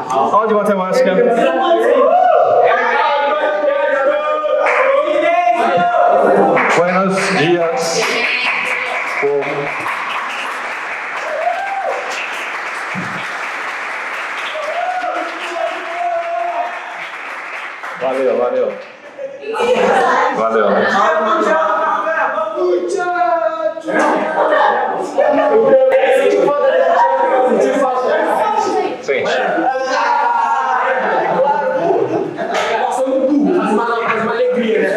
Aula de matemática. Buenos dias. Valeu, valeu. Valeu. Sente. Uma alegria, né?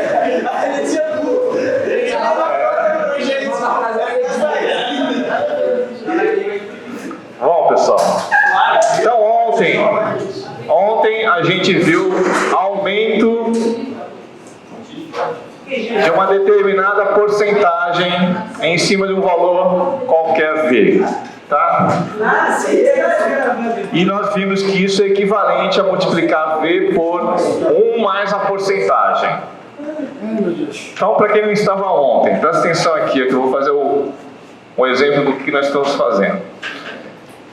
Bom, pessoal. Então ontem a gente viu aumento de uma determinada porcentagem em cima de um valor qualquer V, tá? E nós vimos que isso é equivalente a multiplicar V por 1 mais a porcentagem. Então, para quem não estava ontem, presta atenção aqui, que eu vou fazer um exemplo do que nós estamos fazendo.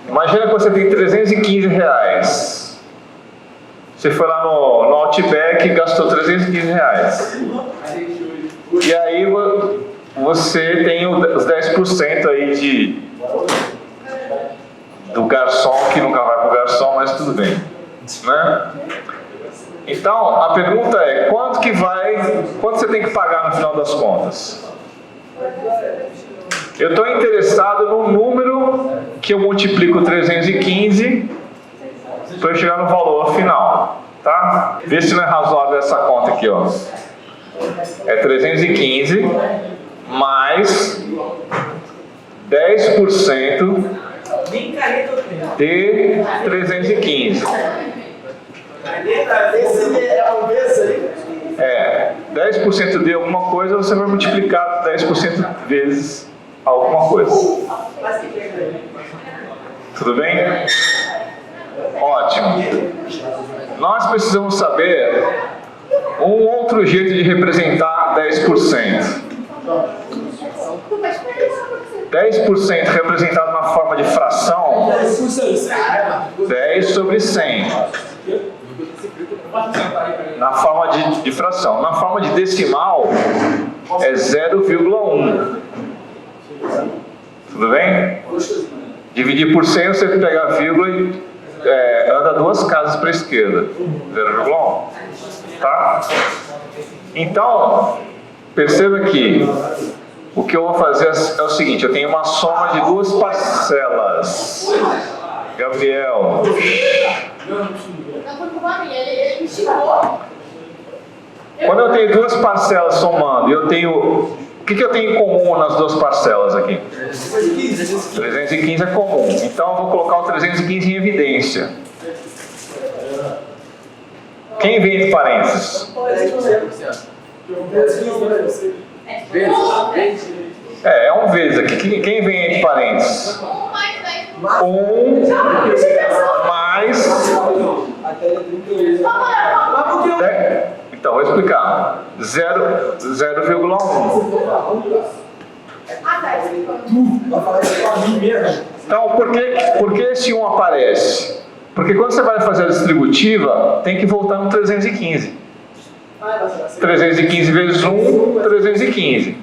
Imagina que você tem R$315. Você foi lá no Outback e gastou R$315. E aí você tem os 10% aí do garçom, que nunca vai para o garçom, mas tudo bem, né? Então, a pergunta é, quanto você tem que pagar no final das contas? Eu estou interessado no número que eu multiplico 315 para eu chegar no valor final, tá? Vê se não é razoável essa conta aqui, ó. É 315 mais 10% de 315. É, 10% de alguma coisa, você vai multiplicar 10% vezes alguma coisa. Tudo bem? Ótimo. Nós precisamos saber um outro jeito de representar 10%. 10% representado na forma de fração, 10 sobre 100. Na forma de fração. Na forma de decimal, é 0,1. Tudo bem? Dividir por 100, você pega a vírgula e anda 2 casas para a esquerda. 0,1. Tá? Então, perceba que o que eu vou fazer é o seguinte: eu tenho uma soma de 2 parcelas. Gabriel. Quando eu tenho 2 parcelas somando, eu tenho. O que eu tenho em comum nas 2 parcelas aqui? 315 é comum. Então eu vou colocar o 315 em evidência. Quem vem entre parênteses? É um vezes aqui. Quem vem entre parênteses? 1 mais. Então, vou explicar. 0,1. Então, por que esse 1 aparece? Porque quando você vai fazer a distributiva, tem que voltar no 315. 315 vezes 1, 315.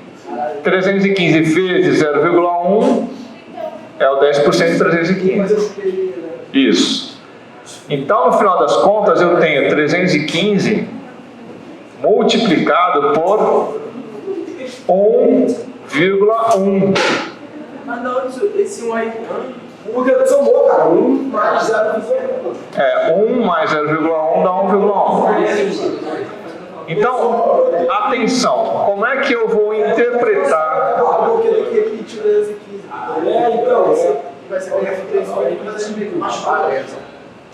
315 vezes 0,1 é o 10% de 315. Isso. Então, no final das contas, eu tenho 315 multiplicado por 1,1. Mas não, esse 1 aí... Porque eu somou, cara. 1 mais 0,1. 1 mais 0,1 dá 1,1. Então, atenção. Como é que eu vou interpretar...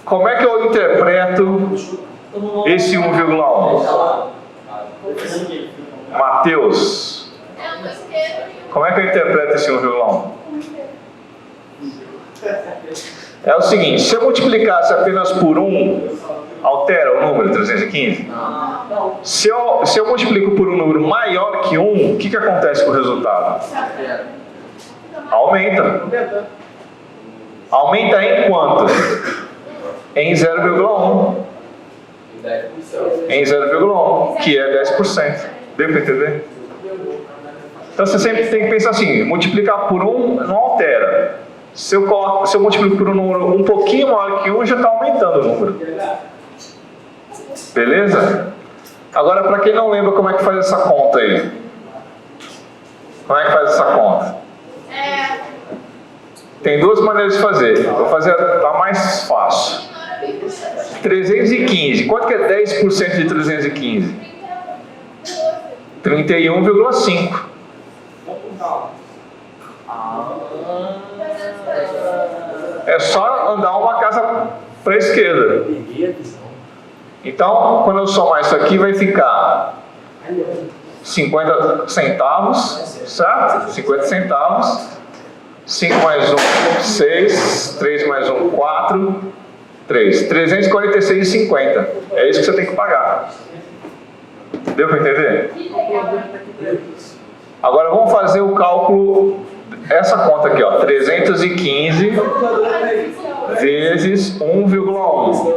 Como é que eu interpreto esse 1,1? Mateus, como é que eu interpreto esse 1,1? É o seguinte: se eu multiplicasse apenas por 1, altera o número 315? Se eu multiplico por um número maior que 1, o que acontece com o resultado? Aumenta. Aumenta em quanto? em 0,1. Em 0,1, que é 10%. Deu para entender? Então você sempre tem que pensar assim, multiplicar por 1 não altera. Se eu multiplico por um número um pouquinho maior que 1, já está aumentando o número. Beleza? Agora, para quem não lembra como é que faz essa conta aí. Como é que faz essa conta? Tem duas maneiras de fazer. Vou fazer a mais fácil. 315. Quanto que é 10% de 315? 31,5. É só andar uma casa para a esquerda. Então, quando eu somar isso aqui, vai ficar 50 centavos, certo? 50 centavos. 5 mais 1, 6. 3 mais 1, 4. 3. 346,50. É isso que você tem que pagar. Deu para entender? Agora vamos fazer o cálculo, essa conta aqui, ó, 315 vezes 1,1.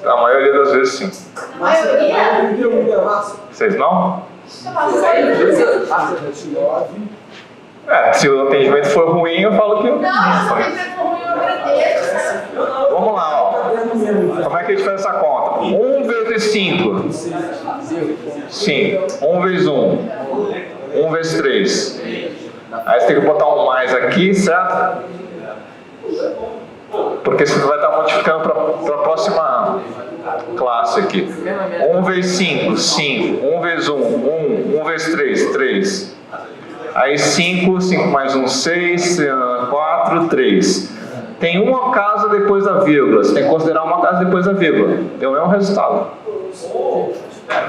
A maioria das vezes sim. Vocês não? Se o atendimento for ruim, eu falo que eu... Não, se o atendimento for ruim, eu agradeço. Vamos lá, ó. Como é que a gente faz essa conta? 1 vezes 5. 5. 1 vezes 1. 1 vezes 3. Aí você tem que botar um mais aqui, certo? Porque você vai estar multiplicando para a próxima classe aqui. 1 vezes 5, 5. 1 vezes 1, 1. 1 vezes 3, 3. Aí 5, 5 mais 1, 6, 4, 3. Tem uma casa depois da vírgula. Você tem que considerar uma casa depois da vírgula. Deu o mesmo resultado.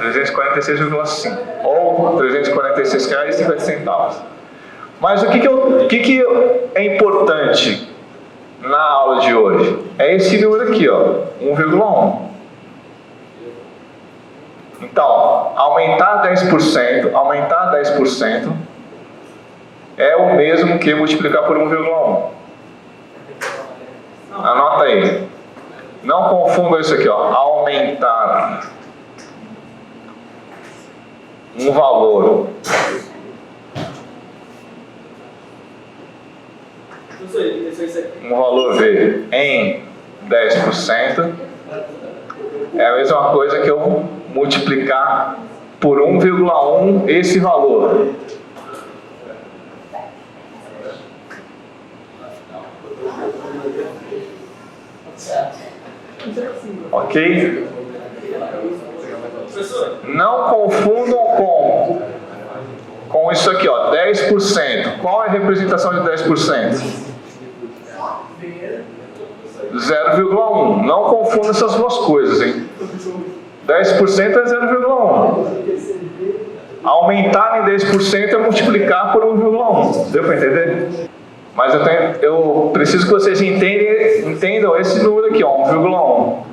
346,5. Ou R$346,50. Mas o que é importante na aula de hoje? É esse número aqui, ó, 1,1. Então, aumentar 10% é o mesmo que multiplicar por 1,1. Anota aí. Não confunda isso aqui, ó. Aumentar um valor V em 10% é a mesma coisa que eu multiplicar por 1,1 esse valor. Ok? Não confundam com isso aqui, ó, 10%. Qual é a representação de 10%? 0,1. Não confunda essas duas coisas, hein? 10% é 0,1. Aumentar em 10% é multiplicar por 1,1. Deu para entender? Mas eu preciso que vocês entendam esse número aqui, ó, 1,1.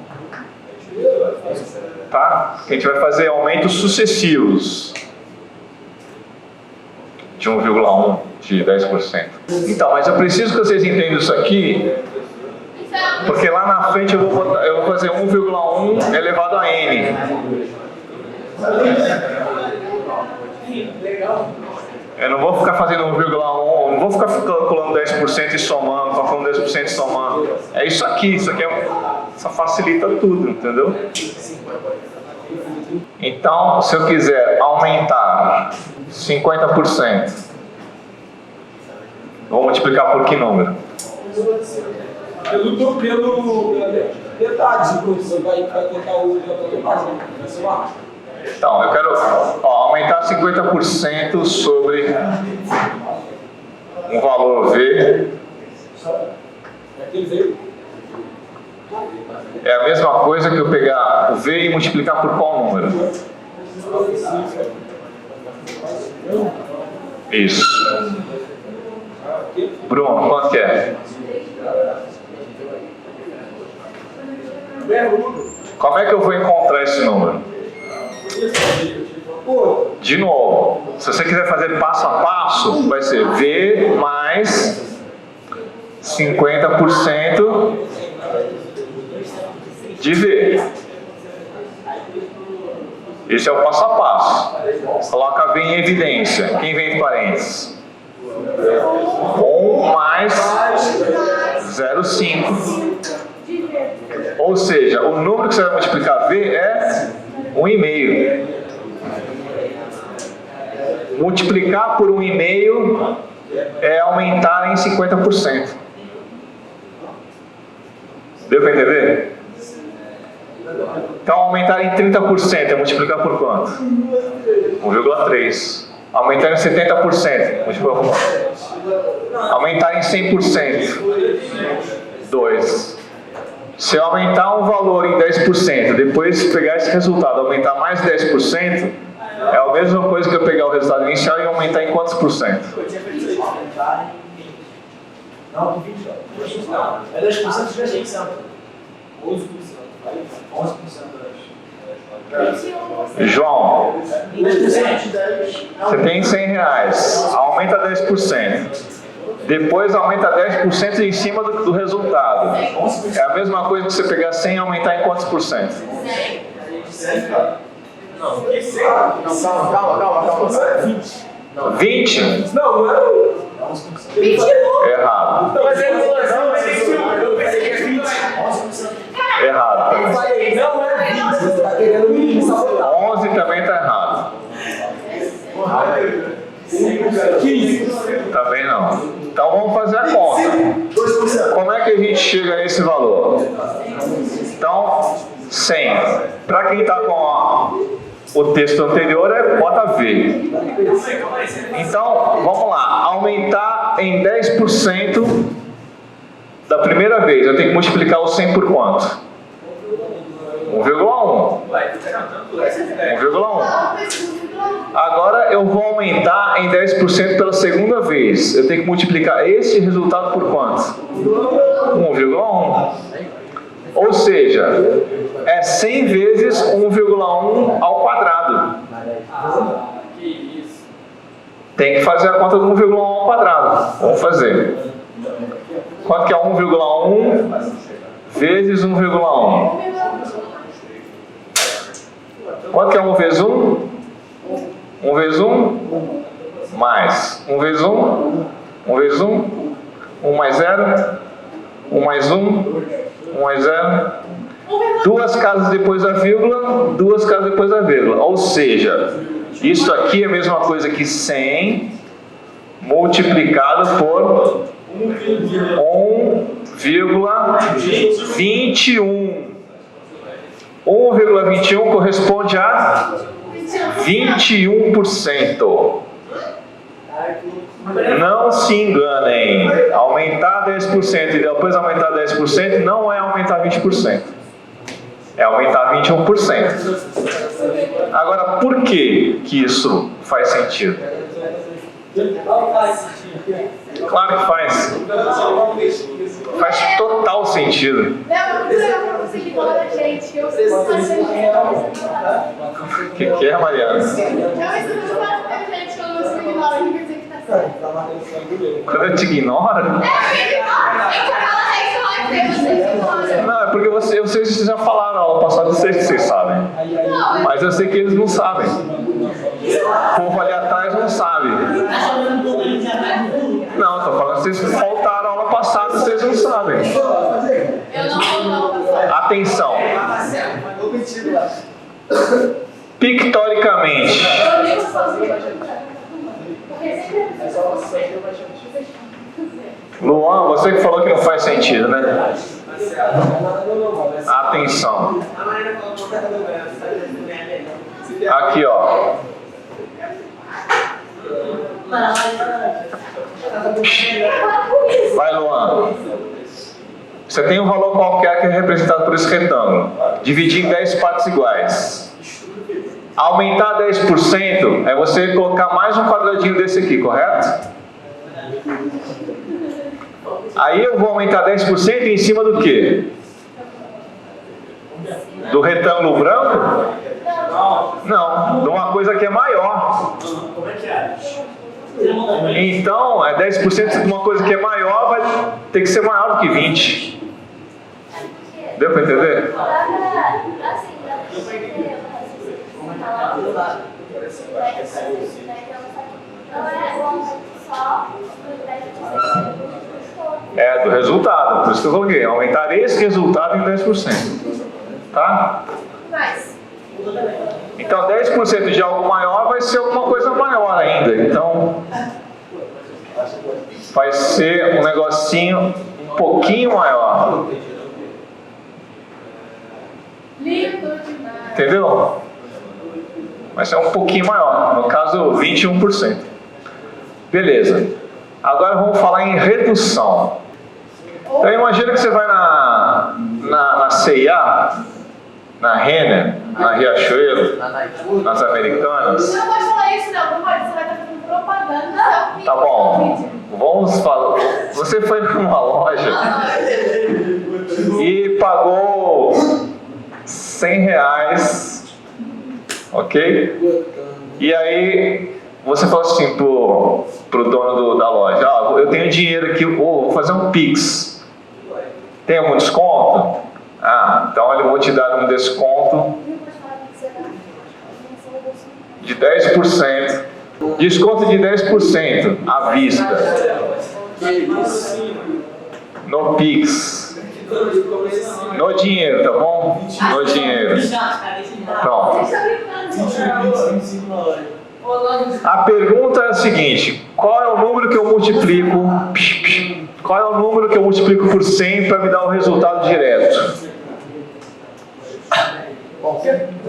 Tá? A gente vai fazer aumentos sucessivos de 1,1 de 10%. Então, mas eu preciso que vocês entendam isso aqui, porque lá na frente eu vou fazer 1,1 elevado a n. Eu não vou ficar fazendo 1,1, não vou ficar calculando 10% e somando, calculando 10% e somando. É isso aqui só facilita tudo, entendeu? Então, se eu quiser aumentar 50%, vou multiplicar por que número? Pela metade, você vai tentar o metade. Então, eu quero aumentar 50% sobre um valor V. É a mesma coisa que eu pegar o V e multiplicar por qual número? Isso. Bruno, quanto que é? Como é que eu vou encontrar esse número? De novo, se você quiser fazer passo a passo, vai ser V mais 50% de V. Esse é o passo a passo. Coloca V em evidência. Quem vem entre parênteses? 1 mais 0,5. Ou seja, o número que você vai multiplicar V é 1,5. Multiplicar por 1,5 é aumentar em 50%. Deu para entender? Então, aumentar em 30% é multiplicar por quanto? 1,3. Aumentar em 70%, multiplicar por quanto? Aumentar em 100%, 2. Se eu aumentar um valor em 10%, depois pegar esse resultado, aumentar mais 10%, é a mesma coisa que eu pegar o resultado inicial e aumentar em quantos por cento? Não, 20 não. É 10% de rejeição. 11%. 11%. João, você tem R$100, aumenta 10%. Depois aumenta 10% em cima do resultado. É a mesma coisa que você pegar 100 e aumentar em quantos por cento? 100. Não, calma. 20? Não é 21. Errado. Mas ele falou assim, eu pensei que é 20. 11%. Errado. Eu falei, não é 20. Você tá querendo me sabotar. 11 também está errado. 15. Também não. Então vamos fazer a conta. 2%. Como é que a gente chega nesse valor? Então, 100. Para quem está com o texto anterior, bota V. Então, vamos lá. Aumentar em 10% da primeira vez. Eu tenho que multiplicar o 100 por quanto? 1,1. 1,1. Agora eu vou aumentar em 10% pela segunda vez. Eu tenho que multiplicar esse resultado por quanto? 1,1. Ou seja, é 100 vezes 1,1 ao quadrado. Tem que fazer a conta do 1,1 ao quadrado. Vamos fazer. Quanto que é 1,1 vezes 1,1? Quanto que é 1 vezes 1? 1 vezes 1 mais 1 vezes 1, 1 vezes 1, 1 mais 0, 1 mais 1, 1 mais 0, duas casas depois da vírgula, duas casas depois da vírgula. Ou seja, isso aqui é a mesma coisa que 100 multiplicado por 1,21. 1,21 corresponde a 21%. Não se enganem. Aumentar 10% e depois aumentar 10% não é aumentar 20%. É aumentar 21%. Agora, por que isso faz sentido? Claro que faz. Faz total sentido. O que é, Mariana? Quando eu te ignoro? Não, é porque vocês já falaram ao passado, vocês sabem. Mas eu sei que eles não sabem. O povo ali atrás não sabe. Não, estou falando que vocês faltaram a aula passada, vocês não sabem. Atenção. Pictoricamente. Luan, você que falou que não faz sentido, né? Atenção. Aqui, ó. Vai, Luan. Você tem um valor qualquer que é representado por esse retângulo. Dividir em 10 partes iguais. Aumentar 10% é você colocar mais um quadradinho desse aqui, correto? Aí eu vou aumentar 10% em cima do quê? Do retângulo branco? Não, de uma coisa que é maior. Como é que é? Então, 10% de uma coisa que é maior vai ter que ser maior do que 20. Deu para entender? É do resultado, por isso que eu coloquei. Aumentarei esse resultado em 10%. Tá? Então 10% de algo maior vai ser alguma coisa maior ainda. Então vai ser um negocinho um pouquinho maior. Entendeu? Vai ser um pouquinho maior. No caso, 21%. Beleza. Agora vamos falar em redução. Então imagina que você vai na C&A, na Renner, na Riachuelo, nas Americanas. Você não pode falar isso, não. Não pode. Você vai estar fazendo propaganda. Tá bom. Vamos falar. Você foi numa loja e pagou R$100, ok? E aí você falou assim pro dono da loja: eu tenho dinheiro aqui, vou fazer um Pix. Tem algum desconto? Então eu vou te dar um desconto de 10%. Desconto de 10% à vista. No Pix. No dinheiro, tá bom? No dinheiro. Pronto. A pergunta é a seguinte: qual é o número que eu multiplico? Qual é o número que eu multiplico por 100 para me dar o resultado direto?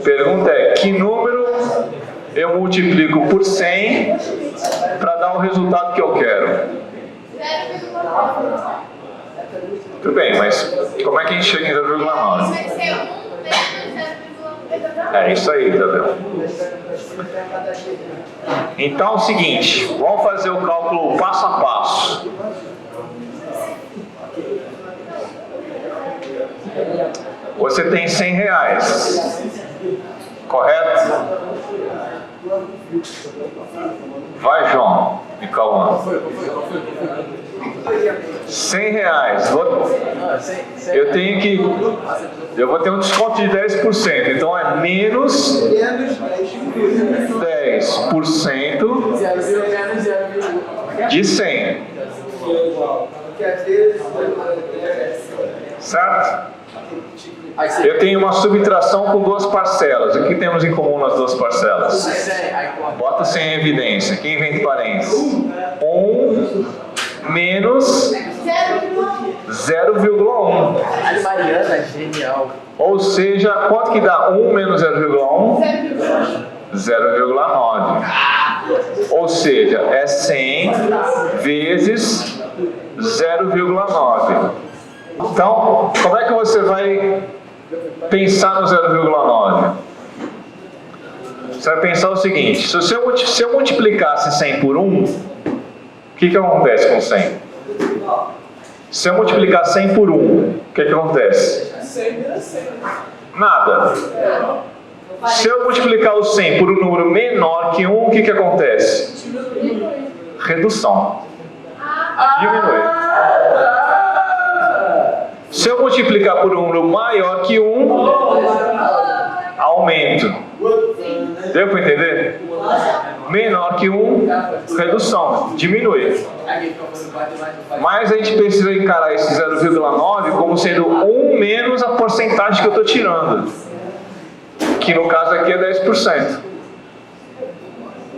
Pergunta é: que número eu multiplico por 100 para dar o resultado que eu quero? Tudo bem, mas como é que a gente chega em 0,9? É isso aí, tá vendo? Então é o seguinte, vamos fazer o cálculo passo a passo. Você tem R$100, correto? Vai, João, me calma. R$100. Eu vou ter um desconto de 10%, então é menos 10% de 100. Certo? Eu tenho uma subtração com duas parcelas. O que temos em comum nas duas parcelas? Bota sem evidência. Quem inventa parênteses? 1 menos 0,1. Mariana, genial. Ou seja, quanto que dá 1 menos 0,1? 0,9. Ou seja, é 100 vezes 0,9. Então, como é que você vai pensar no 0,9? Você vai pensar o seguinte: se eu multiplicasse 100 por 1, o que acontece com 100? Se eu multiplicar 100 por 1, o que acontece? Nada. Se eu multiplicar o 100 por um número menor que 1, o que acontece? Redução. Diminui. Se eu multiplicar por um número maior que 1, aumento. Deu para entender? Menor que 1, redução, diminui. Mas a gente precisa encarar esse 0,9 como sendo 1 menos a porcentagem que eu estou tirando, que no caso aqui é 10%.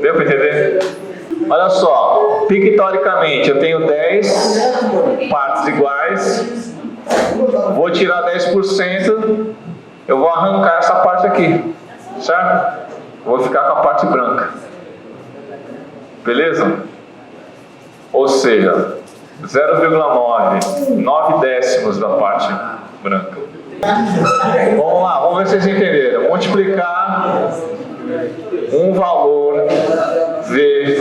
Deu para entender? Olha só, pictoricamente eu tenho 10 partes iguais, vou tirar 10%, eu vou arrancar essa parte aqui, certo? Vou ficar com a parte branca. Beleza? Ou seja, 0,9, 9 décimos da parte branca. Vamos lá, vamos ver se vocês entenderam. Multiplicar um valor V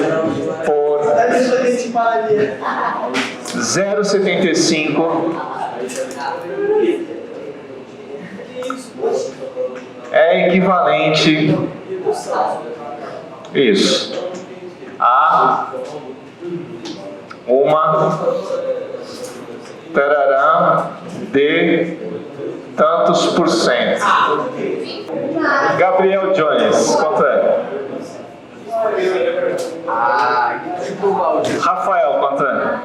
por 0,75 é equivalente. Isso. a uma tararã de tantos por cento. Gabriel Jones, quanto é? Rafael, quanto é?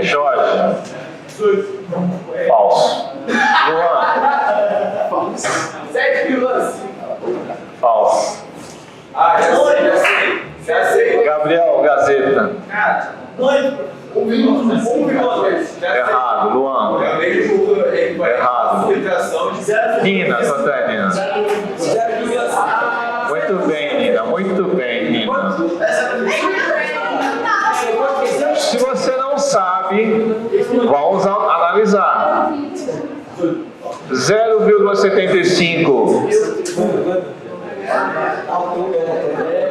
Jorge. Falso. Luan. 7,5. Falso. Já sei. Gabriel Gazeta. Cara, 1,2. Errado. Luan. Errado. Nina, quanto é, Nina? 0,5. Muito bem, Nina. Muito bem, Nina. Se você não sabe, vamos analisar. 0,75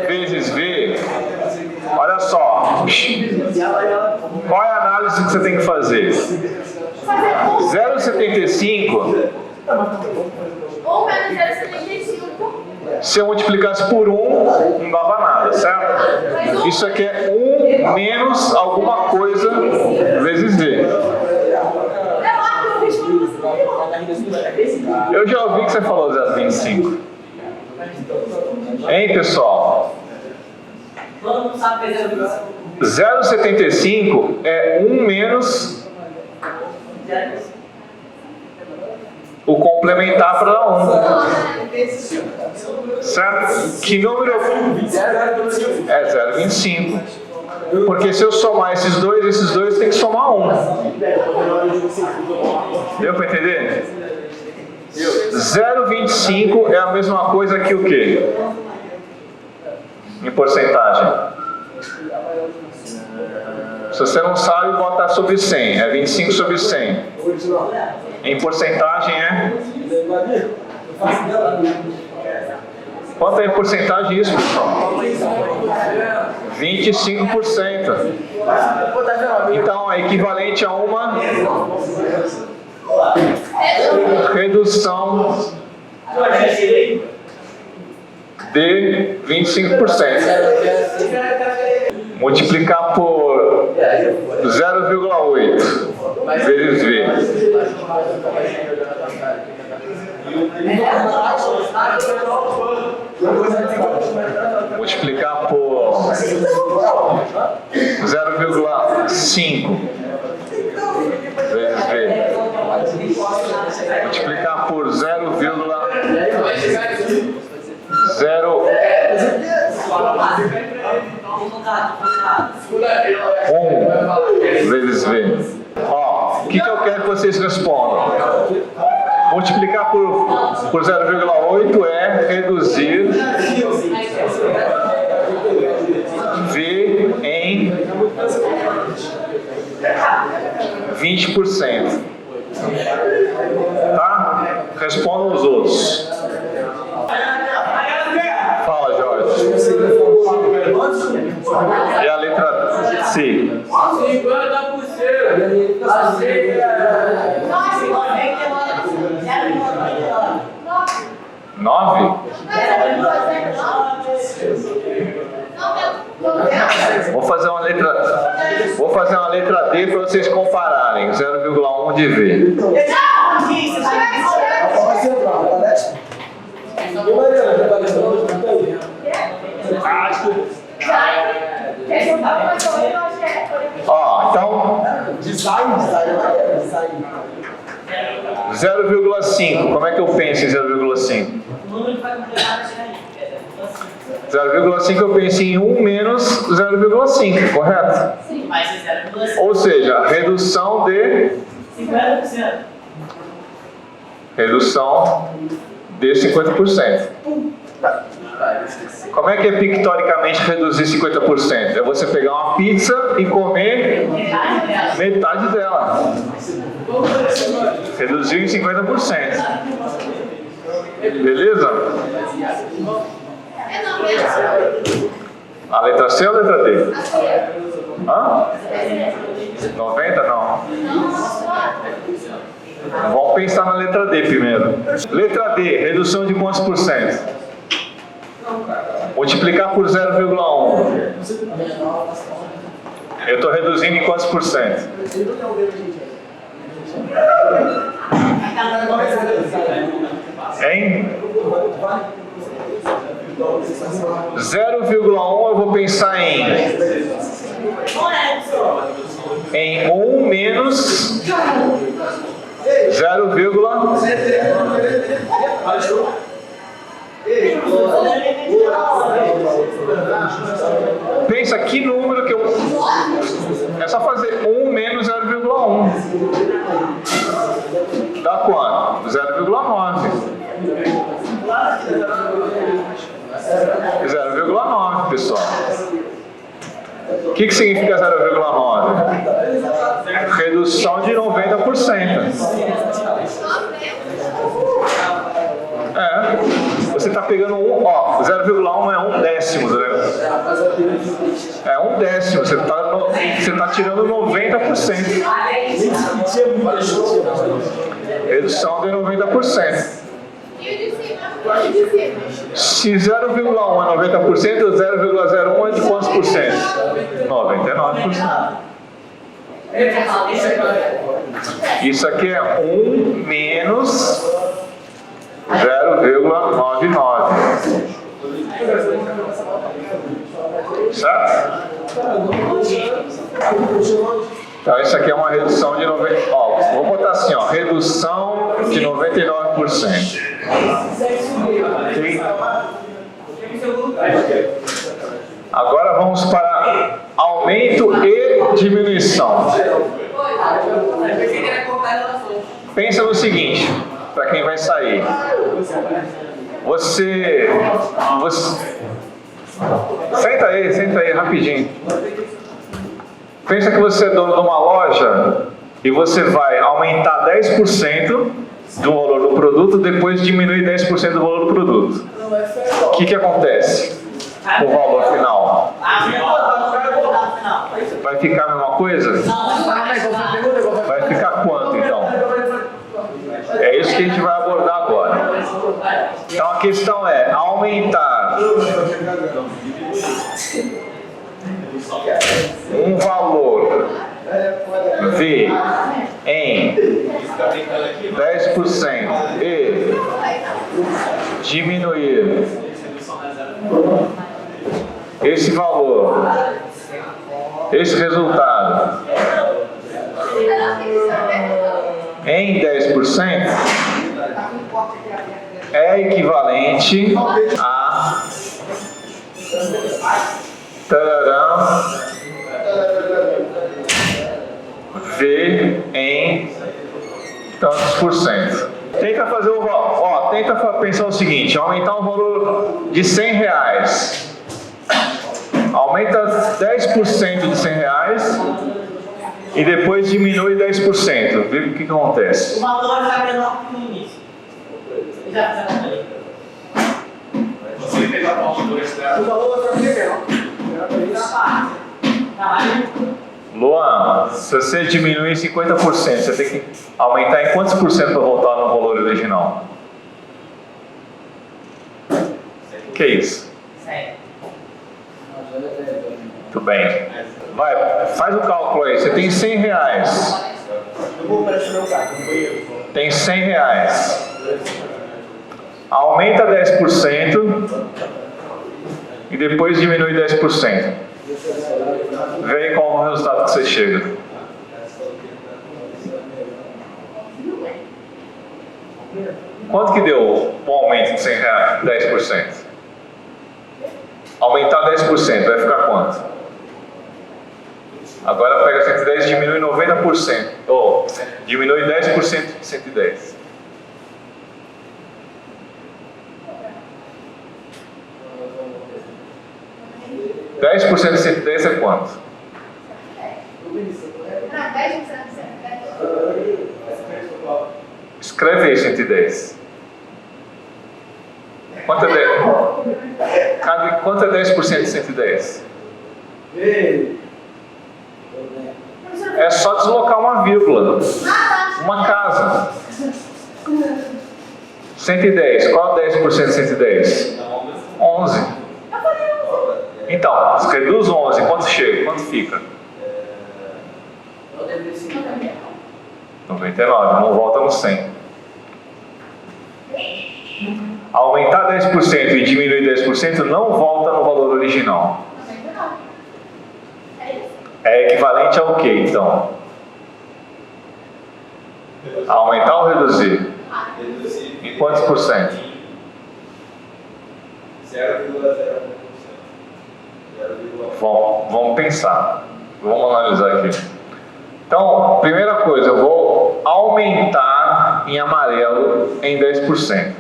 vezes V. Olha só. Qual é a análise que você tem que fazer? 0,75 ou menos 0,75. se eu multiplicasse por 1, não dava nada, certo? Isso aqui é 1 menos alguma coisa vezes V. Eu já ouvi que você falou 0,25. Hein, pessoal? 0,75 é 1 menos o complementar para dar 1. Certo? Que número é 0,25? Porque se eu somar esses dois tem que somar 1. Deu para entender? 0,25 é a mesma coisa que o quê? Em porcentagem. Se você não sabe, bota sobre 100. É 25 sobre 100. Em porcentagem é? Quanto é em porcentagem isso, pessoal? 25%. Então é equivalente a uma redução de 25%. Multiplicar por 0,8 vezes V. Multiplicar por 0,5 vezes V. Multiplicar por 0,01 vezes V. Ó, o que eu quero que vocês respondam? Multiplicar por 0,8 é reduzir V em 20%. Tá? Respondam os outros. Fala, Jorge. E a letra C? 9? Vou fazer uma letra D para vocês compararem. 0,1 de V. Ó, então 0,5. Como é que eu penso em 0,5? 0,5 eu penso em 1 menos 0,5, correto? Sim, mas 0,5. Ou seja, redução de 50%. Redução de 50%. Como é que é pictoricamente reduzir 50%? É você pegar uma pizza e comer metade dela. Reduziu em 50%. Beleza? A letra C ou a letra D? Hã? 90 não. Vamos pensar na letra D primeiro. Letra D, redução de quantos por cento? Multiplicar por 0,1. Eu estou reduzindo em quantos por cento? Em 0,1 eu vou pensar em 1 menos 0, pensa que número que eu... É só fazer 1 menos 0,1. Dá quanto? 0,9. 0,9, pessoal. O que significa 0,9? Redução de 90%. Você está pegando 0,1 é 1/10, né? É 1/10, você está tirando 90%. Redução de 90%. Se 0,1 é 90%, 0,01 é de quantos por cento? 99%. Isso aqui é 1 menos 0,99. Certo? Então isso aqui é uma redução de 90%. Vou botar assim, redução de 99%. Okay? Agora vamos para aumento e diminuição. Pensa no seguinte, para quem vai sair. Você... Senta aí, rapidinho. Pensa que você é dono de uma loja e você vai aumentar 10% do valor do produto, depois diminuir 10% do valor do produto. O que acontece com o valor final? Vai ficar a mesma coisa? Vai ficar quanto então? É isso que a gente vai abordar agora. Então a questão é aumentar um valor V em 10% e diminuir esse valor, esse resultado em 10% é equivalente a V em tantos por cento. Tenta fazer tenta pensar o seguinte: aumentar um valor de R$100. Aumenta 10% de R$100 e depois diminui 10%. Vê o que acontece. O valor vai ficar menor que no início. Já fizeram. Você fez a conta do externo. O valor vai ficar menor. Luan, se você diminuir 50%, você tem que aumentar em quantos por cento para voltar no valor original? Que isso? 100. Muito bem. Vai, faz o cálculo aí. Você tem R$100. Eu vou prestar meu carro no banheiro. Tem R$100. Aumenta 10% e depois diminui 10%. Vê aí qual é o resultado que você chega. Quanto que deu o aumento de R$100? 10%. Aumentar 10%, vai ficar quanto? Agora pega 110 e diminui 90%. Ou diminui 10% de 110. Não, 10% de 110 é quanto? 10%. Escreve aí 110. Quanto é 10%? Quanto é 10% de 110? É só deslocar uma vírgula. Uma casa. 110. Qual é 10% de 110? 11. Então, se reduz 11, quanto chega? Quanto fica? 99. Não volta no 100. Aumentar 10% e diminuir 10% não volta no valor original. É equivalente ao que, então? Aumentar ou reduzir? Em quantos por cento? 0,01%. Vamos pensar. Vamos analisar aqui. Então, primeira coisa, eu vou aumentar em amarelo em 10%. O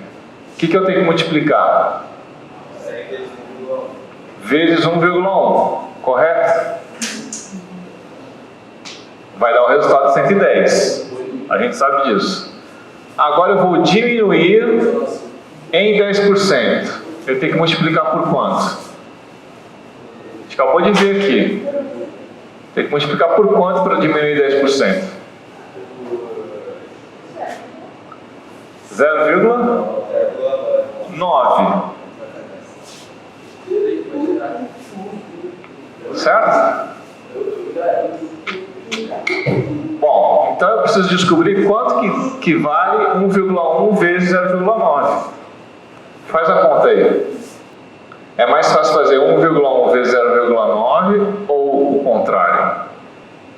que eu tenho que multiplicar? Vezes 1,1, correto? Vai dar o resultado de 110. A gente sabe disso. Agora eu vou diminuir em 10%. Eu tenho que multiplicar por quanto? A gente acabou de ver aqui. Tem que multiplicar por quanto para diminuir 10%? 0,9. Certo? Bom, então eu preciso descobrir quanto que vale 1,1 vezes 0,9. Faz a conta aí. É mais fácil fazer 1,1 vezes 0,9 ou o contrário?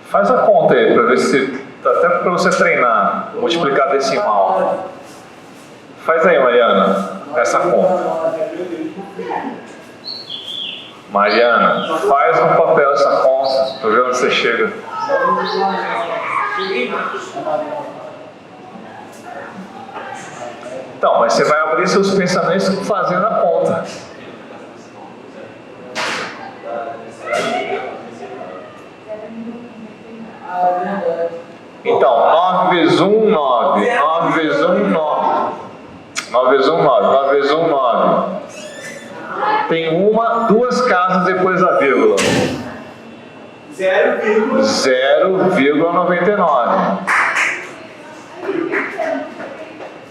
Faz a conta aí para ver se... Até para você treinar, multiplicar decimal. Faz aí, Mariana, essa conta. Mariana, faz no papel essa conta, para ver onde você chega. Então, mas você vai abrir seus pensamentos fazendo a conta. Então, 9 vezes 1, 9. 9 vezes 1, 9. 9 vezes 1, 9. 9 vezes 1, 9. Tem duas casas depois da vírgula. 0,99.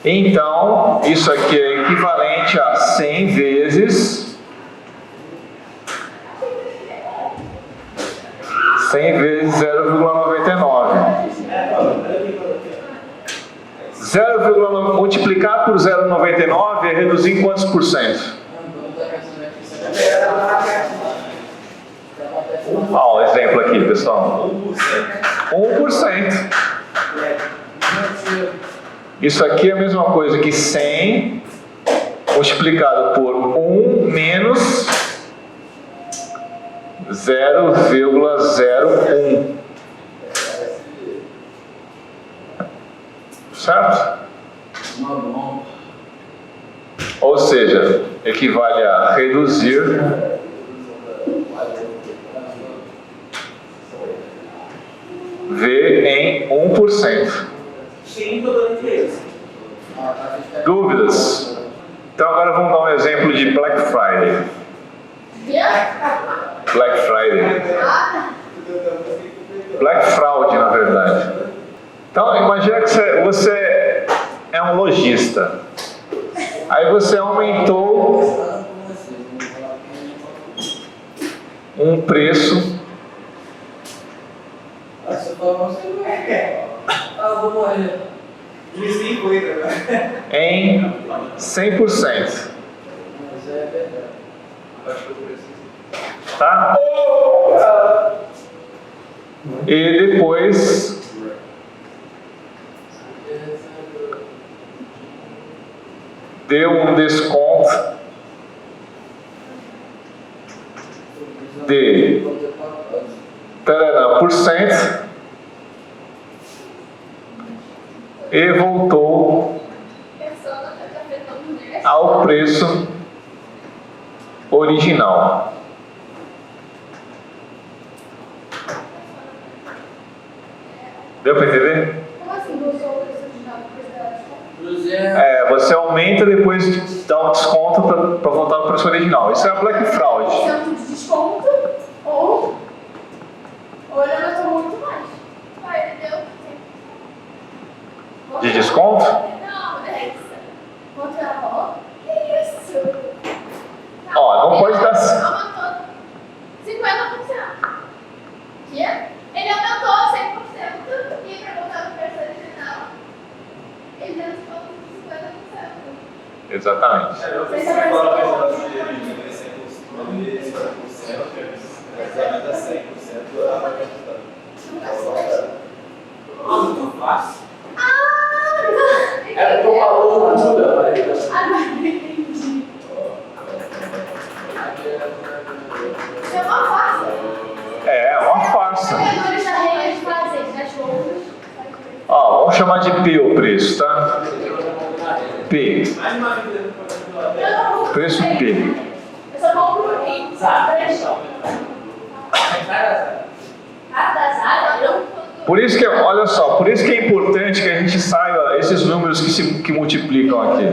Então, isso aqui é equivalente a 100 vezes 0,99. Multiplicar por 0,99 é reduzir em quantos por cento? Ó, um exemplo aqui, pessoal. 1%. Isso aqui é a mesma coisa que 100 multiplicado por 1 menos 0,01. Certo? Ou seja, equivale a reduzir V em 1%. Dúvidas? Então agora vamos dar um exemplo de Black Friday. Black Friday. Black Fraud, na verdade. Então imagina que você é um lojista. Aí você aumentou um preço vou morrer. Em 100%. Tá? E depois deu um desconto de 30% e voltou ao preço original. Deu para entender? Como assim, voltou ao preço original depois da Cruzeiro. Você aumenta e depois dá um desconto para voltar ao preço original. Isso é a Black Fraud. Tanto de desconto ou ele aumentou muito mais. aumenta 100%. Muito fácil. É porque o valor muda. Agora entendi. Isso é uma farsa. É uma farsa. Jogadores da regra de fazer, cachorros. Ó, vamos chamar de P o preço, tá? P. Preço P. Eu só compro em Por isso que, olha só, por isso que é importante que a gente saiba esses números que multiplicam aqui.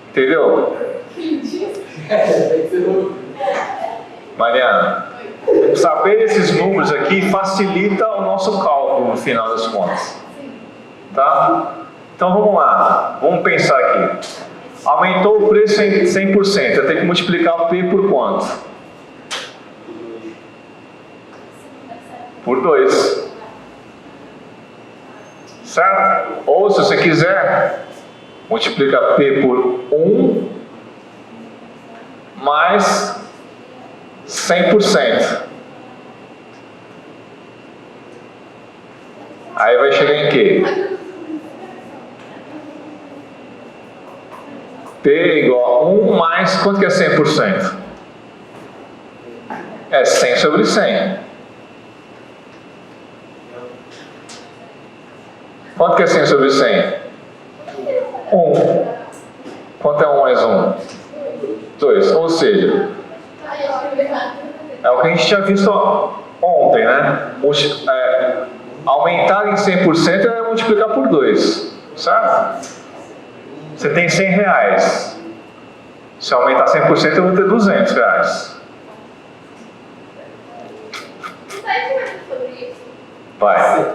Entendeu? Mariana, saber esses números aqui facilita o nosso cálculo no final das contas. Tá? Então vamos lá, vamos pensar aqui. Aumentou o preço em 100%, eu tenho que multiplicar P por quanto? Por 2. Certo? Ou se você quiser, multiplica P por 1 mais 100%. Aí vai chegar em quê? P é igual a 1 mais, quanto que é 100%? É 100 sobre 100. Quanto que é 100 sobre 100? 1. Quanto é 1 mais 1? 2. Ou seja, é o que a gente tinha visto ontem, né? Aumentar em 100% é multiplicar por 2. Certo? Você tem 100 reais. Se aumentar 100%, eu vou ter 200 reais. Vai.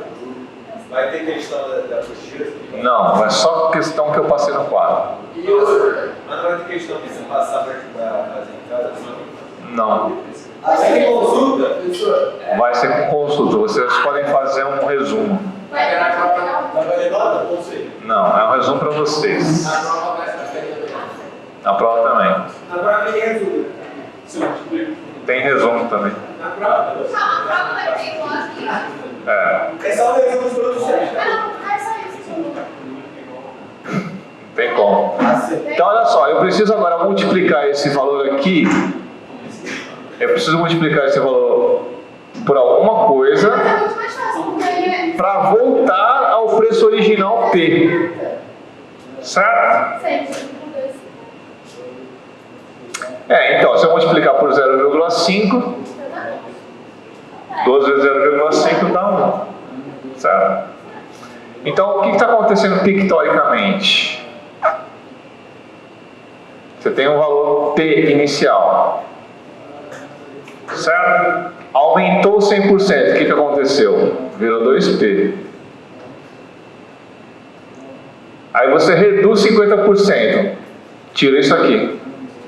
Vai ter questão da apostila? Não, é só questão que eu passei no quadro. E outra, mas não vai ter questão de você passar para fazer em casa? Não. Vai ter consulta? Vai ser com consulta. Vocês podem fazer um resumo. Vai valer nota? Não sei. Não, é um resumo para vocês. A prova também. Na prova tem resumo. Tem resumo também. Na prova? A prova vai ter igual aqui. É só o resumo de todos os testes. Não, é só isso. Tem como. Então, olha só, eu preciso agora multiplicar esse valor aqui. Eu preciso multiplicar esse valor por alguma coisa Mas é muito mais fácil, porque para voltar ao preço original P. Certo? Então, se eu multiplicar por 0,5, 12 vezes 0,5 dá 1. Certo? Então, o que está acontecendo pictoricamente? Você tem um valor P inicial. Certo? Aumentou 100%. O que aconteceu? Virou 2P. Aí você reduz 50%. Tira isso aqui.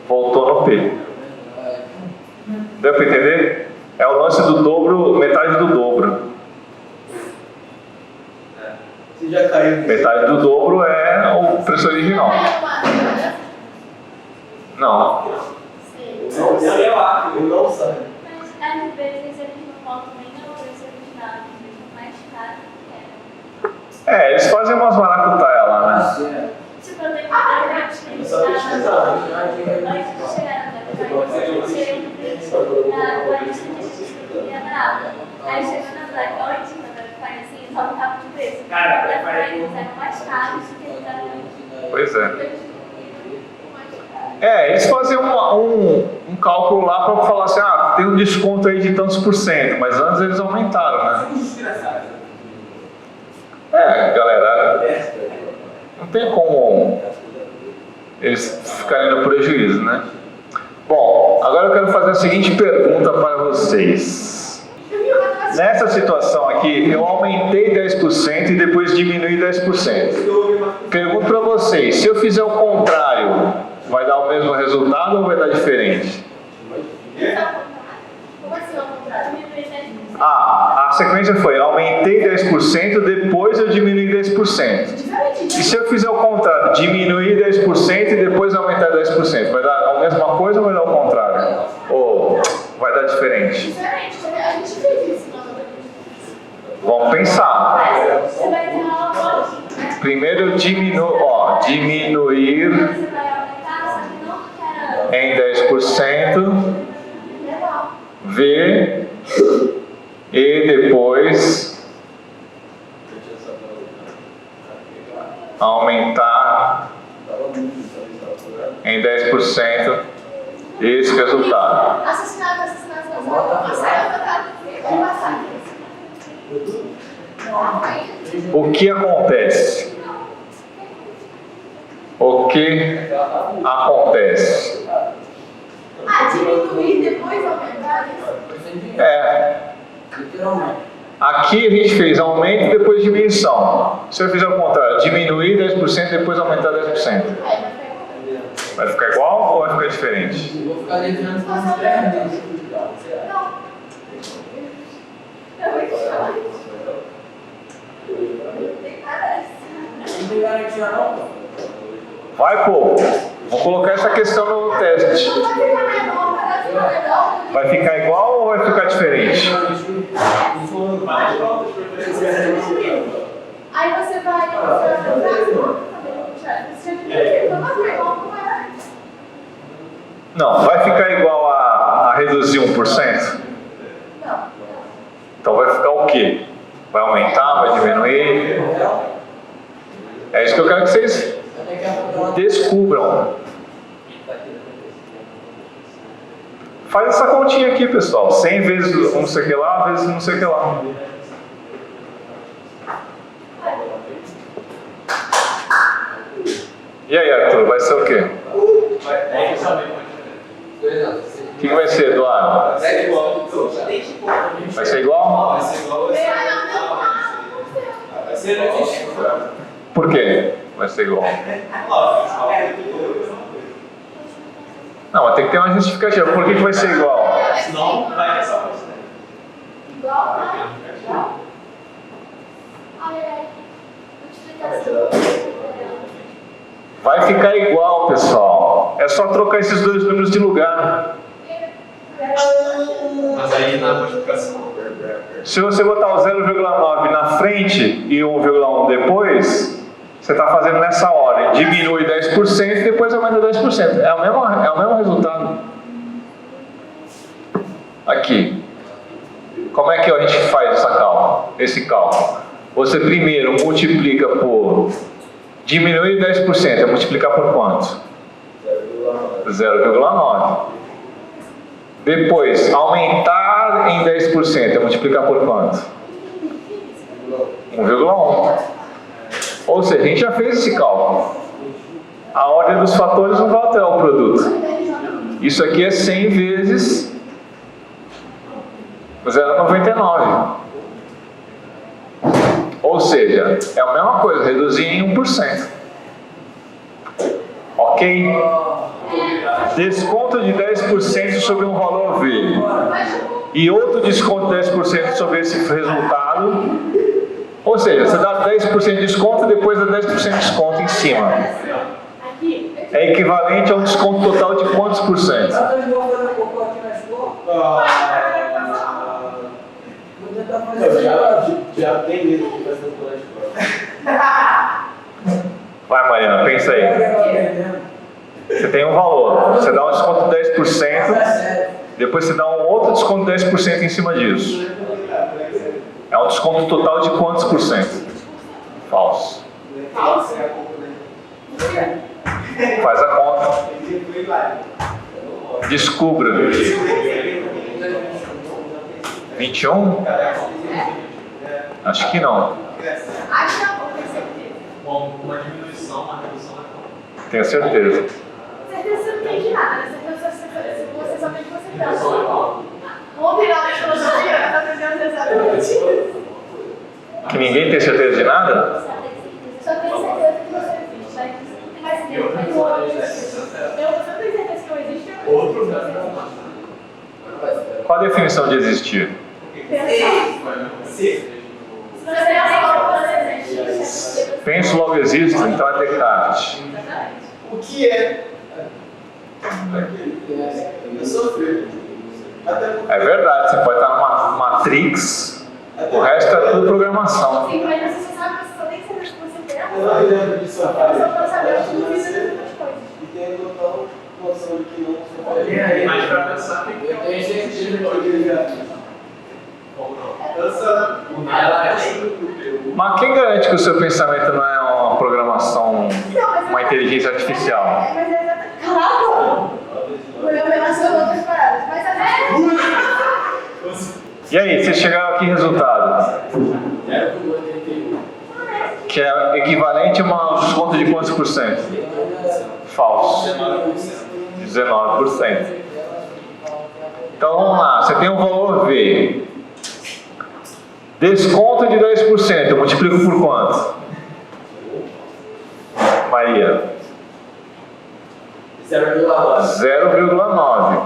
Voltou no P. Deu para entender? É o lance do dobro, metade do dobro. Você já caiu. Metade do dobro é o preço original. Não. Eu acho, eu não sei. Mas às vezes eles não botam nem no preço original, eles deixam mais caro que era. Eles fazem umas maracutaia lá, né? Tipo, eu tenho que dar antes de chegar no aí chegou na Black antes, na Black Friday, assim, só botava de preço. Cara, Black Friday eles eram mais caros do que eles eram. Pois é. Eles fazem um cálculo lá para falar assim, tem um desconto aí de tantos por cento, mas antes eles aumentaram, né? Galera, não tem como eles ficarem no prejuízo, né? Bom, agora eu quero fazer a seguinte pergunta para vocês. Nessa situação aqui, eu aumentei 10% e depois diminui 10%. Pergunto para vocês, se eu fizer o contrário, vai dar o mesmo resultado ou vai dar diferente? Como assim ao contrário? A sequência foi, aumentei 10%, depois eu diminui 10%. E se eu fizer o contrário, diminuir 10% e depois aumentar 10%, vai dar a mesma coisa ou vai dar o contrário? diferente? Diferente, a gente fez isso na outra vez. Vamos pensar. Você vai enterrar um pouquinho, né? Primeiro eu diminuir Você vai aumentar, só que não quero. em 10%, Legal. V, e depois aumentar em 10% esse resultado. Assassinato, passar. O que acontece? O que acontece? Diminuir depois aumentar isso. Aqui a gente fez aumento e depois diminuição. Se eu fizer o contrário, diminuir 10% e depois aumentar 10%. Vai ficar igual ou vai ficar diferente? Vou ficar devendo com as pernas. Não tem garantia não? Vai, pô. Vou colocar essa questão no teste. Vai ficar igual ou vai ficar diferente? Aí você vai Não, vai ficar igual a reduzir 1%? Não. Então vai ficar o quê? Vai aumentar, vai diminuir? É isso que eu quero que vocês descubram. Faz essa continha aqui, pessoal. 100 vezes não sei o que lá, vezes não sei o que lá. E aí, Arthur, vai ser o quê? O que vai ser, Eduardo? Vai ser igual? Por quê? Vai ser igual. Não, mas tem que ter uma justificativa. Por que vai ser igual? Senão vai essa coisa. Igual? Vai ficar igual, pessoal. É só trocar esses dois números de lugar. Mas aí na multiplicação. Se você botar o 0,9 na frente e 1,1 depois, você está fazendo nessa ordem. Diminui 10% e depois aumenta 10%. É o mesmo resultado. Aqui. Como é que a gente faz esse cálculo? Você primeiro multiplica por... Diminuir 10% é multiplicar por quanto? 0,9. Depois, aumentar em 10% é multiplicar por quanto? 1,1. Ou seja, a gente já fez esse cálculo. A ordem dos fatores não vai alterar o produto. Isso aqui é 100 vezes 0,99. Ou seja, é a mesma coisa, reduzir em 1%. Ok? Desconto de 10% sobre um valor V. E outro desconto de 10% sobre esse resultado. Ou seja, você dá 10% de desconto e depois dá 10% de desconto em cima. É equivalente a um desconto total de quantos por cento? Já tem medo de fazer o colégio. Vai, Mariana, pensa aí. Você tem um valor, você dá um desconto de 10%, depois você dá um outro desconto de 10% em cima disso. É um desconto total de quantos por cento? Falso. Faz a conta. Descubra. 21? Acho que não. Bom, uma diminuição, uma redução é bom. Tenho certeza. Certeza você não entende nada, né? Você só tem que você pensa. Ontem na aula de filosofia, eu estava aprendendo exatamente isso. Que ninguém tem certeza de nada? Só tenho certeza que você existe. Mas eu não tenho certeza que eu existo. Outro Qual a definição de existir? Penso, logo existo, então é Descartes. O que é? Eu sofri. É verdade, você pode estar numa matrix, o resto é tudo programação. Sim, mas você sabe que você só tem que saber o que você quer. Você só pode saber o que você precisa das coisas. E tem total noção de que não sou Mas pra pensar tem que ter Mas quem garante que o seu pensamento não é uma programação, uma inteligência artificial? Mas é exatamente. Caraca! Eu relaciono outras paradas. Mas às vezes. E aí, vocês chegaram aqui em resultado? Que é equivalente a um desconto de quantos por cento? Falso. 19%. Então vamos lá, você tem um valor V. Desconto de 10%, eu multiplico por quanto? Maria? 0,9.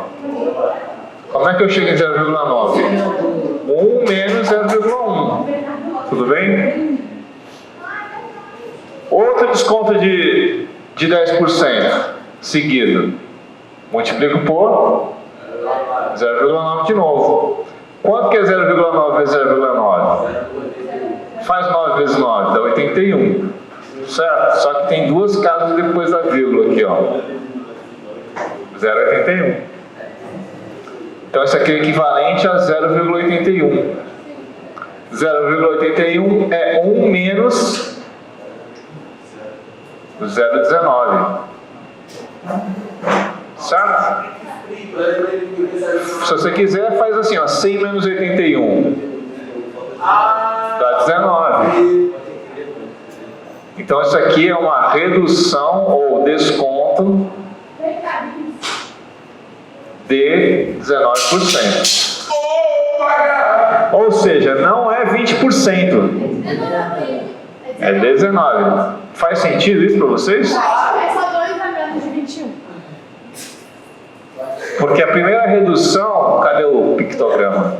Como é que eu chego em 0,9? 1 menos 0,1. Tudo bem? Outro desconto de 10% seguido. Multiplico por 0,9 de novo. Quanto que é 0,9 vezes 0,9? Faz 9 vezes 9, dá 81. Certo? Só que tem duas casas depois da vírgula aqui, ó. 0,81. Então isso aqui é equivalente a 0,81. 0,81 é 1 menos 0,19. Certo? Se você quiser, faz assim, ó, 100 menos 81. Dá 19. Então isso aqui é uma redução ou desconto de 19%. Ou seja, não é 20%. É 19%. Faz sentido isso para vocês? É só 2 a menos de 21. Porque a primeira redução... Cadê o pictograma?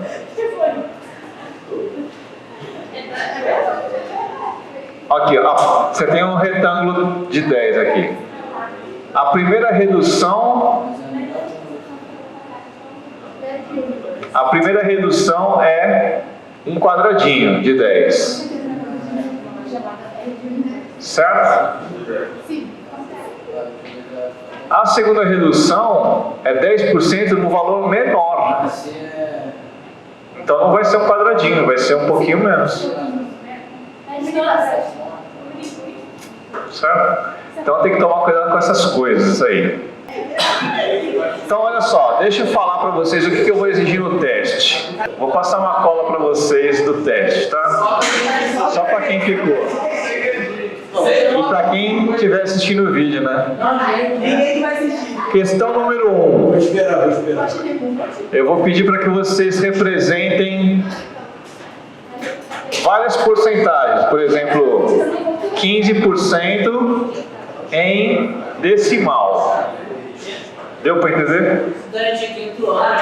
Aqui, ó, você tem um retângulo de 10 aqui. A primeira redução é um quadradinho de 10. Certo? Sim. A segunda redução é 10% no valor menor. Então não vai ser um quadradinho, vai ser um pouquinho menos. Certo? Então tem que tomar cuidado com essas coisas aí. Então olha só, deixa eu falar para vocês o que eu vou exigir no teste. Vou passar uma cola para vocês do teste, tá? Só para quem ficou. E para quem estiver assistindo o vídeo, né? Ninguém vai assistir. Questão número 1. Vou esperar. Eu vou pedir para que vocês representem várias porcentagens. Por exemplo, 15% em decimal. Deu para entender? Durante o quinto ano,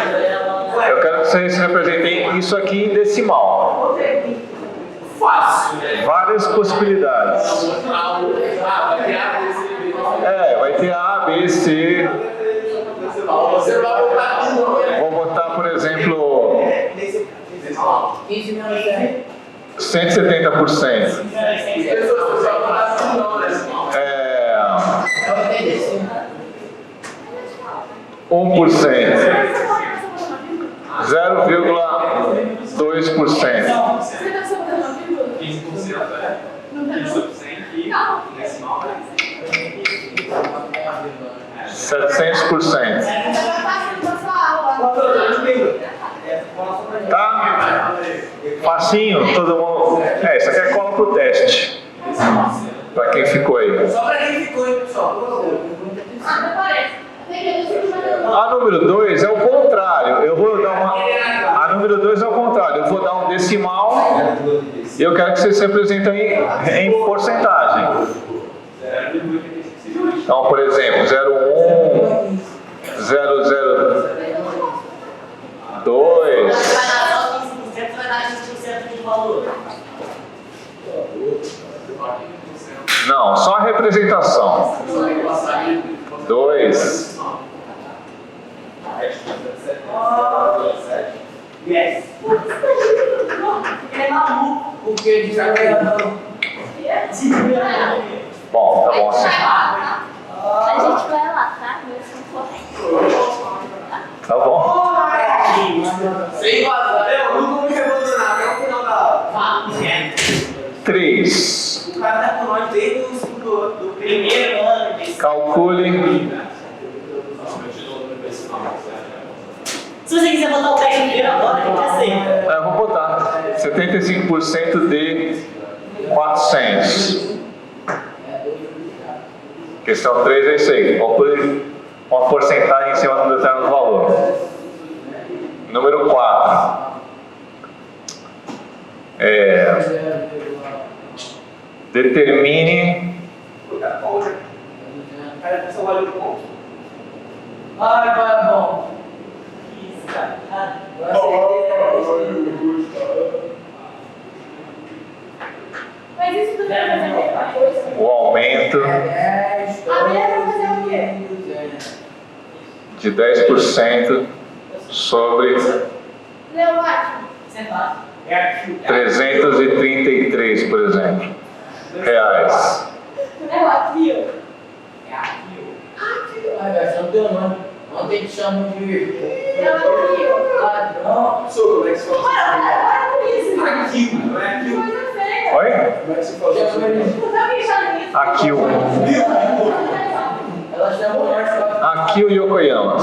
Eu quero que vocês representem isso aqui em decimal. fácil. Várias possibilidades. Vai ter A, B, C. Você vai botar de novo. Vou botar, por exemplo, 15 menos 10. 170%. É, 1%. 0,2%. Você tá soltando a vírgula? 15% é. Não tá 15% e decimal é. 700%. Você vai passando da sua aula. Tá? Facinho, todo mundo. Isso aqui é cola pro teste. Pra quem ficou aí. Só pra quem ficou, hein, pessoal? Por favor. Não parece. Tem que reduzir A número 2 é o contrário. Eu vou dar uma. A número 2 é o contrário. Eu vou dar um decimal e eu quero que vocês se representem em porcentagem. Então, por exemplo, 0,1, 0,02. Vai dar 15% de valor. Não, só a representação. 2. Yes. Ele é maluco, porque de Bom, tá bom assim. A gente vai lá, tá? Mesmo correndo. Tá bom. Sem vazar. Eu nunca vou me abandonar até o final da aula. 3. O cara tá com nós desde o segundo ano, do primeiro ano de Calcule. Se você quiser botar o teste primeiro agora, a gente aceita. Eu vou botar 75% de 400. Questão 3 é isso aí. Calcule uma porcentagem em cima de um determinado valor. Número 4. Determine Ai, vai, bom. Isso, cara. Mas isso tudo vai fazer a mesma coisa. o aumento A mulher vai fazer o quê? de 10% sobre Leonardo. Sentar. 333, por exemplo, reais. É o aqui, ó. Ai, velho, você não deu nome. Ontem te chamam de É o aqui, ó. ladrão. Sou, como é que se fala? Para com isso. Aquilo, não é aquilo. Coisa feia. Oi? Como é que se fala isso? Não tá pensando nisso. Aqui Ela chamou nós. o Yokoyama.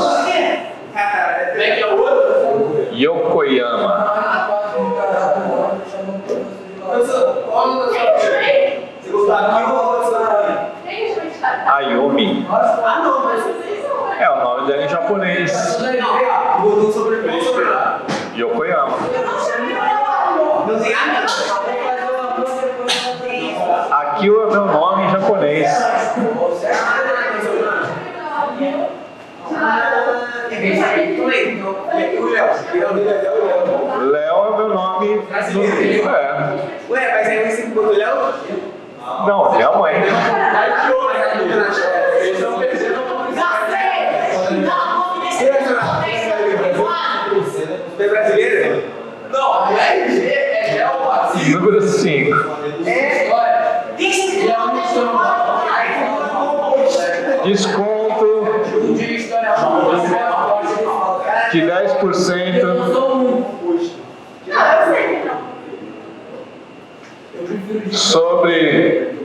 Cara, como é que é o outro? Yokoyama. Você gostou daquilo ou gostou daquilo? Quem chama de cara? Ayumi. Ah, não, mas Vocês são, né? É o nome dela em japonês. não, botou sobre lá. Yokoyama. Não tem nada. Akio é meu nome em japonês. Léo é meu nome. Ué, mas aí você botou Léo? Não, minha mãe. Você é brasileiro? Não, o RG é Léo Vazio. Número 5. Desconto de 10% Não, eu sei que não. sobre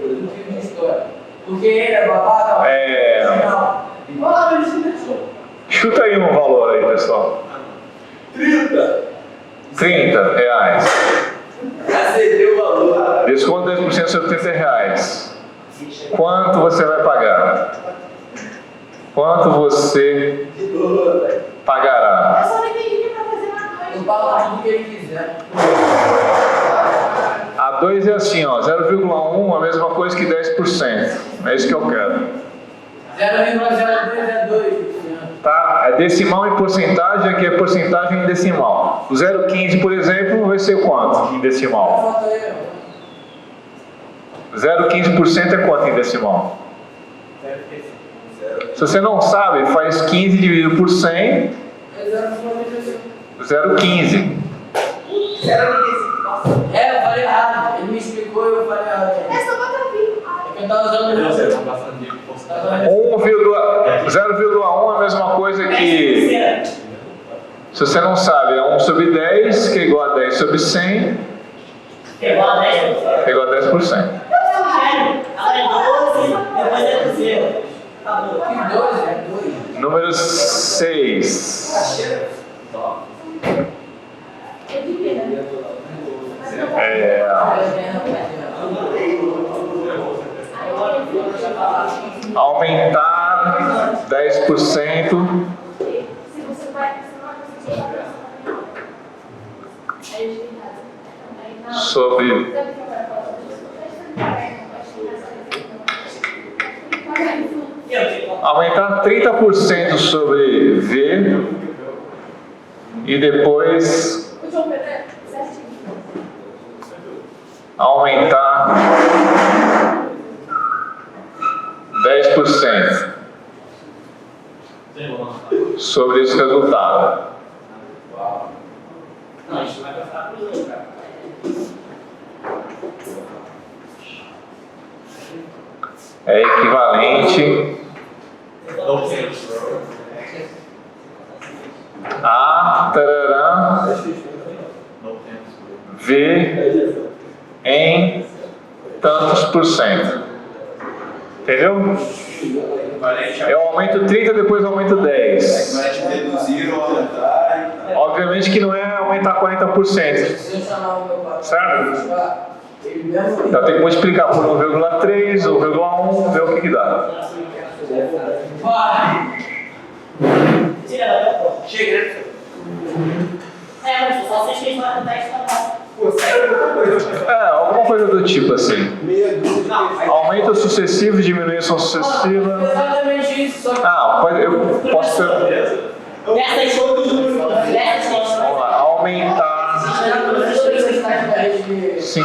Porque ele é babaca. chuta aí um valor aí, pessoal. 30 reais. Acertei o valor. Desconto 10% sobre 30 reais. Quanto você vai pagar? Quanto você pagará? Eu só não entendi que pra fazer uma Eu noite. falo tudo que ele quiser. A 2 é assim, ó, 0,1 é a mesma coisa que 10%. É isso que eu quero. 0,02 é 2%. Tá? É decimal em porcentagem, aqui é porcentagem em decimal. O 0,15, por exemplo, vai ser quanto em decimal? Falta aí, 0,15% é quanto em decimal? Se você não sabe, faz 15 dividido por 100, é 0,95. 0,15. É, eu falei errado. Ele me explicou e eu falei errado. É só botar vinho. É que eu tava usando o 0,1 é a mesma coisa que, se você não sabe, é 1 sobre 10, que é igual a 10 sobre 100, Pegou a 10. é igual a 10%. Ela é 12, depois é 200. Acabou. Que 12? É 2. Número 6. Eu devia, né? Aumentar 10% Se você vai, você não vai conseguir. sobre aumentar 30% sobre V e depois O João Pedro é certinho. aumentar 10% sobre esse resultado. tarará, V em tantos por cento. Entendeu? Eu aumento 30, depois eu aumento 10. Reduzir ou aumentar. Obviamente que não é aumentar 40%. Certo? Então tem que multiplicar por 1,3, 1,1, ver o que dá. Chega. Mas só vocês que vão tentar escapar. Alguma coisa do tipo assim. Aumento sucessivo, diminuição sucessiva. Exatamente isso. Eu posso ter. Vamos lá, aumentar. Sim.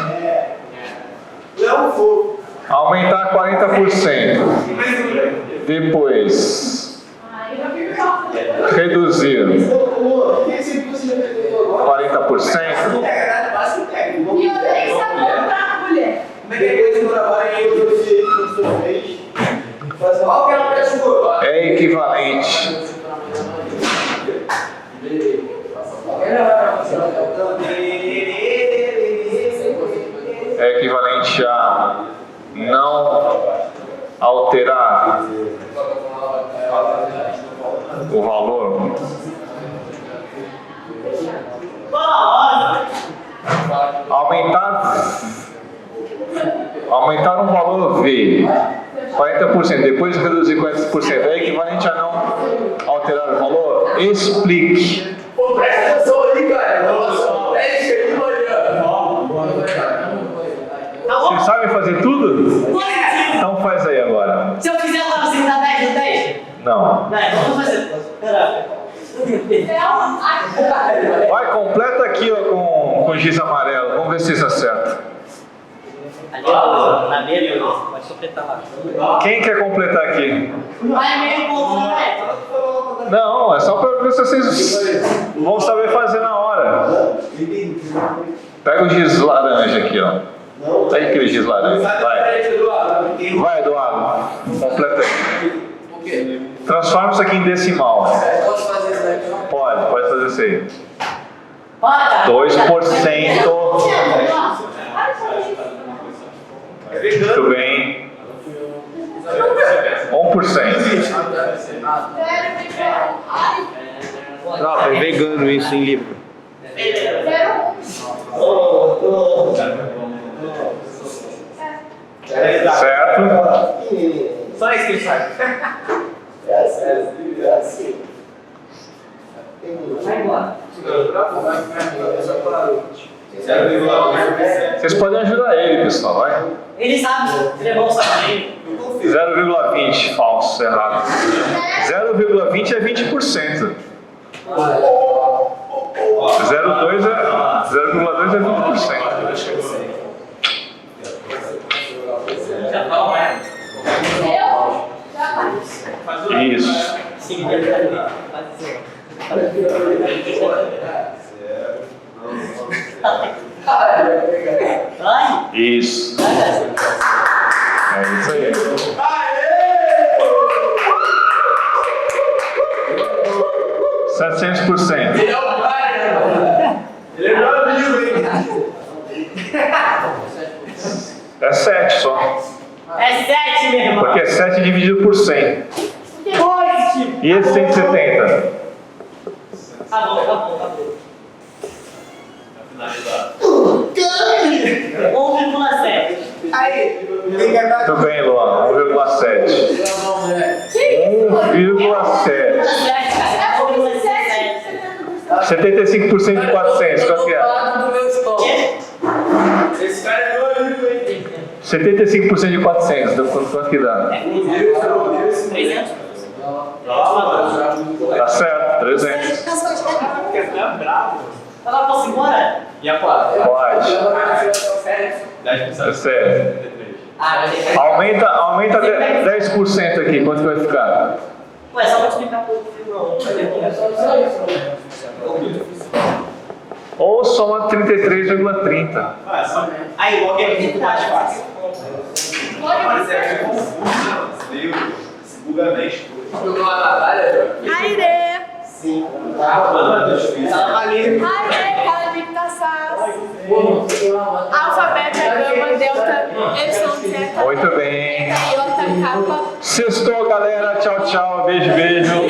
Aumentar 40%. Depois. Reduzir 40%. E eu nem sabia pra mulher. É equivalente a não alterar o valor. Aumentar um valor V 40%, depois reduzir 40%, é equivalente a não alterar o valor? Explique. Pô, presta atenção ali, cara. Vocês sabem fazer tudo? Então faz aí agora. Se eu fizer lá, você me dá 10 de 10? Não. Não, vamos fazer. Vai, completa aqui ó, com giz amarelo. Vamos ver se isso acerta. Ali, na meia, pode completar lá. Quem quer completar aqui? Vai meio ponto, né? Não, é só para ver se vocês vão saber fazer na hora. Pega o giz laranja aqui, ó. Pega aquele giz laranja. Vai, Eduardo. Completa aí. Transforma isso aqui em decimal. Posso fazer isso daqui? Pode fazer isso aí. 2%. Muito bem. 1%. Não, é vegano isso em livro. Certo? Só isso que ele faz. Vai embora. Vocês podem ajudar ele, pessoal, vai. Ele sabe, ele é bom saber. 0,20 falso, errado. 0,20 é 20%. 0,2 é 20%. Isso. Isso. É isso aí. 700%. Ele é o cara, ele é meu amigo, hein? É 7 só. É 7, meu irmão. Porque é 7 dividido por 100. Positivo. E esse 170? Acabou. 1,7. Aí, quem quer dar? Muito bem, Luan. 1,7. 1,7. 75% de 400. Quanto que é? Do meu estômago. Esse cara é meu amigo, hein? 75% de 400. Quanto que dá? 300. Tá certo. 300. Ela posso ir embora? E a 4? Pode. 10%. É sério. Aumenta 10% aqui. Quanto que vai ficar? Ué, só multiplicar por 1. Ou soma 33,30. Aí, logo é muito mais fácil. Mas é confuso, né? Veio esse bugamento. Jogou uma batalha, Aire! Sim. Alfabeto, gama, delta, epsilon, zeta. Muito bem. Iota, kappa. Sextou, galera. Tchau, tchau. Beijo, beijo.